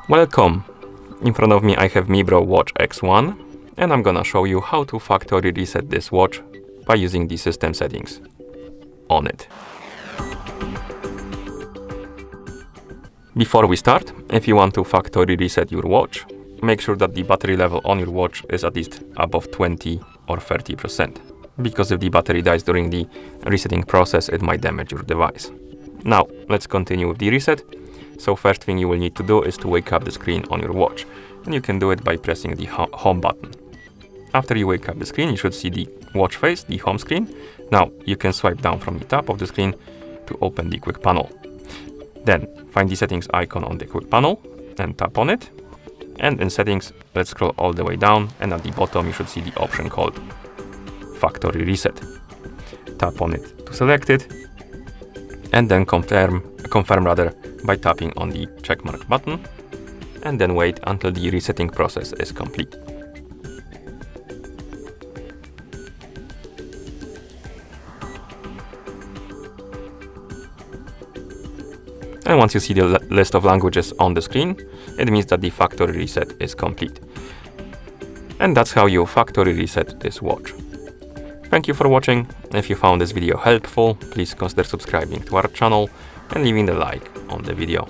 Welcome! In front of me I have Mibro Watch X1 and I'm gonna show you how to factory reset this watch by using the system settings on it. Before we start, if you want to factory reset your watch, make sure that the battery level on your watch is at least above 20 or 30%, because if the battery dies during the resetting process, it might damage your device. Now, let's continue with the reset. So first thing you will need to do is to wake up the screen on your watch, and you can do it by pressing the home button. After you wake up the screen, you should see the watch face, the home screen. Now, you can swipe down from the top of the screen to open the quick panel. Then, find the settings icon on the quick panel and tap on it. And in settings, let's scroll all the way down, and at the bottom you should see the option called Factory Reset. Tap on it to select it, and then confirm by tapping on the checkmark button, and then wait until the resetting process is complete. And once you see the list of languages on the screen, it means that the factory reset is complete. And that's how you factory reset this watch. Thank you for watching. If you found this video helpful, please consider subscribing to our channel and leaving a like on the video.